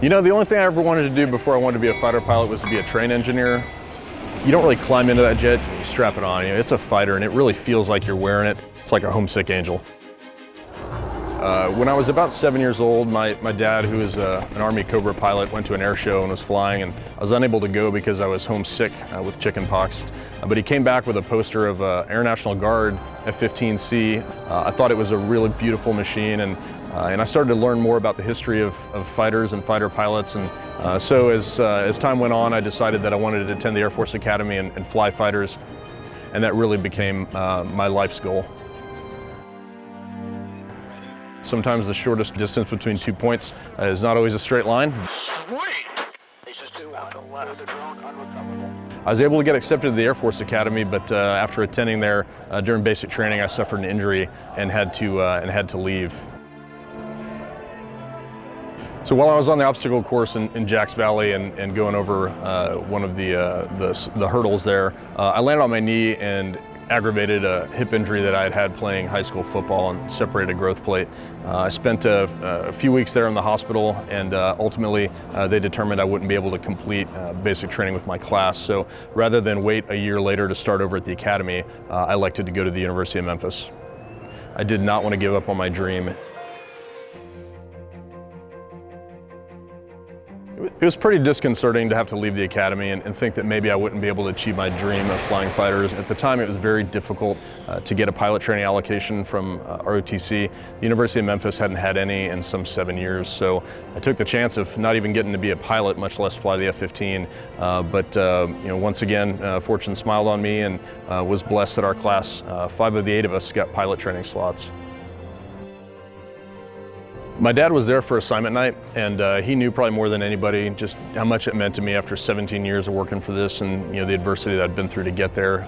You know, the only thing I ever wanted to do before I wanted to be a fighter pilot was to be a train engineer. You don't really climb into that jet, you strap it on. You know, it's a fighter and it really feels like you're wearing it. It's like a homesick angel. When I was about 7 years old, my dad, who is an Army Cobra pilot, went to an air show and was flying, and I was unable to go because I was homesick with chicken pox. But he came back with a poster of Air National Guard F-15C. I thought it was a really beautiful machine, and I started to learn more about the history of fighters and fighter pilots. And so as time went on, I decided that I wanted to attend the Air Force Academy and fly fighters, and that really became my life's goal. Sometimes the shortest distance between 2 points is not always a straight line. Sweet! I was able to get accepted to the Air Force Academy, but after attending there during basic training, I suffered an injury and had to leave. So while I was on the obstacle course in Jacks Valley and going over one of the hurdles there, I landed on my knee and aggravated a hip injury that I had had playing high school football and separated a growth plate. I spent a few weeks there in the hospital, and ultimately they determined I wouldn't be able to complete basic training with my class. So rather than wait a year later to start over at the academy, I elected to go to the University of Memphis. I did not want to give up on my dream. It was pretty disconcerting to have to leave the academy and think that maybe I wouldn't be able to achieve my dream of flying fighters. At the time, it was very difficult to get a pilot training allocation from ROTC. The University of Memphis hadn't had any in some 7 years, so I took the chance of not even getting to be a pilot, much less fly the F-15. But you know, once again, fortune smiled on me, and was blessed that our class, 5 of the 8 of us, got pilot training slots. My dad was there for assignment night, and he knew probably more than anybody just how much it meant to me after 17 years of working for this, and the adversity that I'd been through to get there.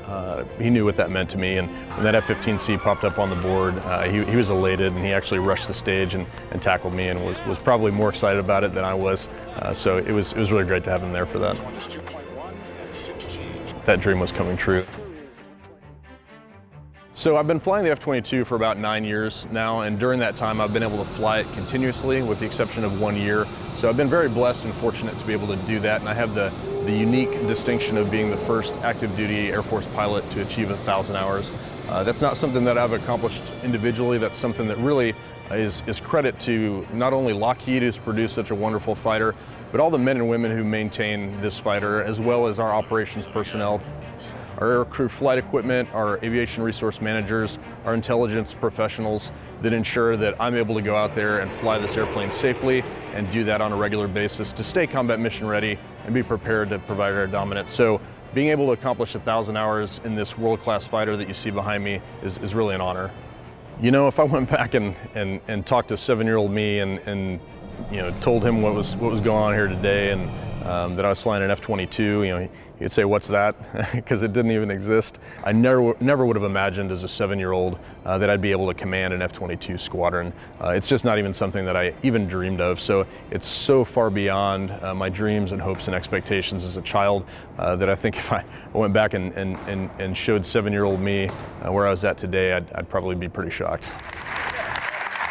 He knew what that meant to me, and when that F-15C popped up on the board, he was elated, and he actually rushed the stage and tackled me, and was probably more excited about it than I was. So it was really great to have him there for that. That dream was coming true. So I've been flying the F-22 for about 9 years now, and during that time I've been able to fly it continuously with the exception of 1 year. So I've been very blessed and fortunate to be able to do that, and I have the unique distinction of being the first active duty Air Force pilot to achieve 1,000 hours. That's not something that I've accomplished individually. That's something that really is credit to not only Lockheed, who's produced such a wonderful fighter, but all the men and women who maintain this fighter, as well as our operations personnel, our aircrew flight equipment, our aviation resource managers, our intelligence professionals that ensure that I'm able to go out there and fly this airplane safely and do that on a regular basis to stay combat mission ready and be prepared to provide air dominance. So being able to accomplish 1,000 hours in this world-class fighter that you see behind me is really an honor. You know, if I went back and talked to 7-year-old me and told him what was going on here today, and that I was flying an F-22, he'd say, "What's that?" because it didn't even exist. I never would have imagined as a 7-year-old that I'd be able to command an F-22 squadron. It's just not even something that I even dreamed of. So it's so far beyond my dreams and hopes and expectations as a child that I think if I went back and showed 7-year-old me where I was at today, I'd probably be pretty shocked.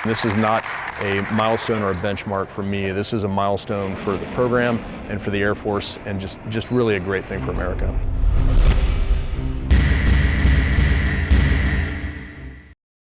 This is not a milestone or a benchmark for me. This is a milestone for the program and for the Air Force, and just really a great thing for America.